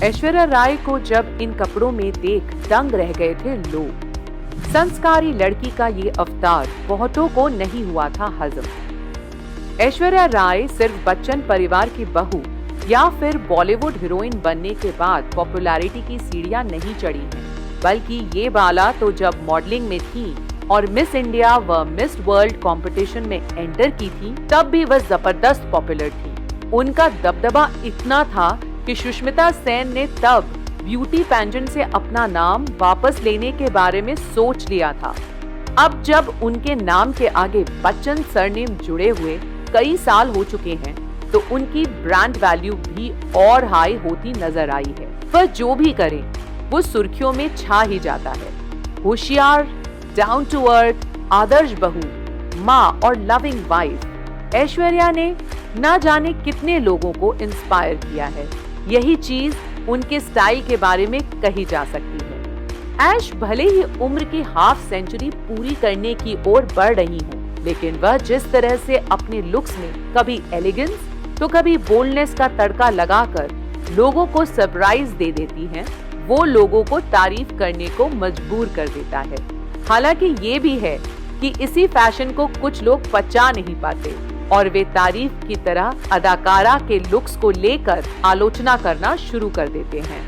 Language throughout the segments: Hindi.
ऐश्वर्या राय को जब इन कपड़ों में देख दंग रह गए थे लोग। संस्कारी लड़की का ये अवतार बहुतों को नहीं हुआ था हजम। ऐश्वर्या राय सिर्फ बच्चन परिवार की बहू या फिर बॉलीवुड हीरोइन बनने के बाद पॉपुलैरिटी की सीढ़ियां नहीं चढ़ी हैं, बल्कि ये बाला तो जब मॉडलिंग में थी और मिस इंडिया व मिस वर्ल्ड कंपटीशन में एंटर की थी, तब भी वह जबरदस्त पॉपुलर थी। उनका दबदबा इतना था कि सुष्मिता सेन ने तब ब्यूटी पेजेंट से अपना नाम वापस लेने के बारे में सोच लिया था। अब जब उनके नाम के आगे बच्चन सरनेम जुड़े हुए कई साल हो चुके हैं, तो उनकी ब्रांड वैल्यू भी और हाई होती नजर आई है। वह जो भी करे वो सुर्खियों में छा ही जाता है। होशियार, डाउन टू अर्थ, आदर्श बहू, माँ और लविंग वाइफ, ऐश्वर्या ने न जाने कितने लोगों को इंस्पायर किया है। यही चीज उनके स्टाइल के बारे में कही जा सकती है। ऐश भले ही उम्र की हाफ सेंचुरी पूरी करने की ओर बढ़ रही हो, लेकिन वह जिस तरह से अपने लुक्स में कभी एलिगेंस तो कभी बोल्डनेस का तड़का लगाकर लोगों को सरप्राइज दे देती हैं, वो लोगों को तारीफ करने को मजबूर कर देता है। हालांकि ये भी है कि इसी फैशन को कुछ लोग पचा नहीं पाते और वे तारीफ की तरह अदाकारा के लुक्स को लेकर आलोचना करना शुरू कर देते हैं।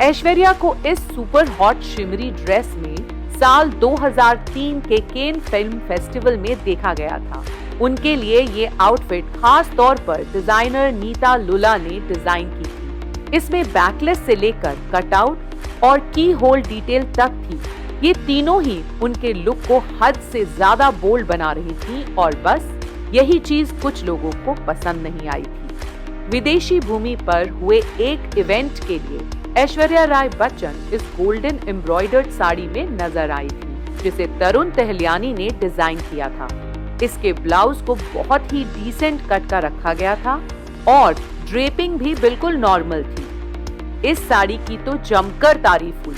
ऐश्वर्या को इस सुपर हॉट शिमरी ड्रेस में साल 2003 के केन फिल्म फेस्टिवल में देखा गया था। उनके लिए ये आउटफिट खास तौर पर डिजाइनर नीता लुला ने डिजाइन की थी। इसमें बैकलेस से लेकर कटआउट और की होल डिटेल तक थी। ये तीनों ही उनके लुक को हद से ज्यादा बोल्ड बना रही थी और बस यही चीज कुछ लोगों को पसंद नहीं आई थी। विदेशी भूमि पर हुए एक इवेंट के लिए ऐश्वर्या राय बच्चन इस गोल्डन एम्ब्रॉयडर्ड साड़ी में नजर आई थी, जिसे तरुण तहलियानी ने डिजाइन किया था। इसके ब्लाउज को बहुत ही डिसेंट कट का रखा गया था और ड्रेपिंग भी बिल्कुल नॉर्मल थी। इस साड़ी की तो जमकर तारीफ हुई,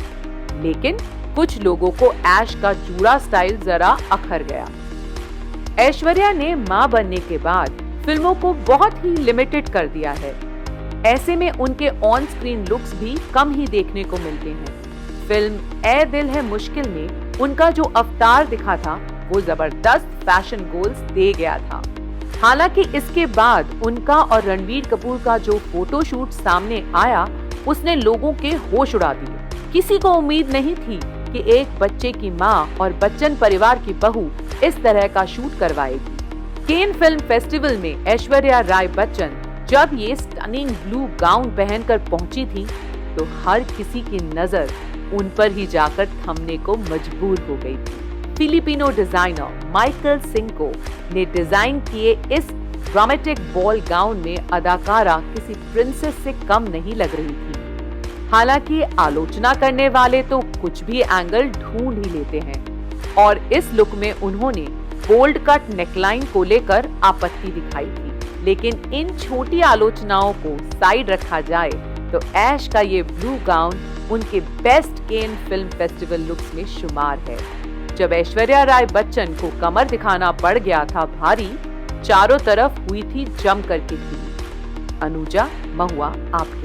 लेकिन कुछ लोगों को ऐश का जूड़ा स्टाइल जरा अखर गया। ऐश्वर्या ने मां बनने के बाद फिल्मों को बहुत ही लिमिटेड कर दिया है। ऐसे में उनके ऑन स्क्रीन लुक्स भी कम ही देखने को मिलते हैं। फिल्म ए दिल है मुश्किल में उनका जो अवतार दिखा था, वो जबरदस्त फैशन गोल्स दे गया था। हालांकि इसके बाद उनका और रणबीर कपूर का जो फोटोशूट सामने आया, उसने लोगों के होश उड़ा दिए। किसी को उम्मीद नहीं थी कि एक बच्चे की मां और बच्चन परिवार की बहू इस तरह का शूट करवाएगी। केन फिल्म फेस्टिवल में ऐश्वर्या राय बच्चन जब ये स्टनिंग ब्लू गाउन पहनकर पहुंची थी, तो हर किसी की नजर उन पर ही जाकर थमने को मजबूर हो गई थी। फिलिपिनो डिजाइनर माइकल सिंको ने डिजाइन किए इस ड्रामेटिक बॉल गाउन में अदाकारा किसी प्रिंसेस से कम नहीं लग रही थी। हालांकि आलोचना करने वाले तो कुछ भी एंगल ढूंढ ही लेते हैं और इस लुक में उन्होंने बोल्ड कट नेकलाइन को लेकर आपत्ति दिखाई थी। लेकिन इन छोटी आलोचनाओं को साइड रखा जाए तो ऐश का ये ब्लू गाउन उनके बेस्ट केन फिल्म फेस्टिवल लुक्स में शुमार है। जब ऐश्वर्या राय बच्चन को कमर दिखाना पड़ गया था भारी, चारों तरफ हुई थी जमकर की थी। अनुजा महुआ आपके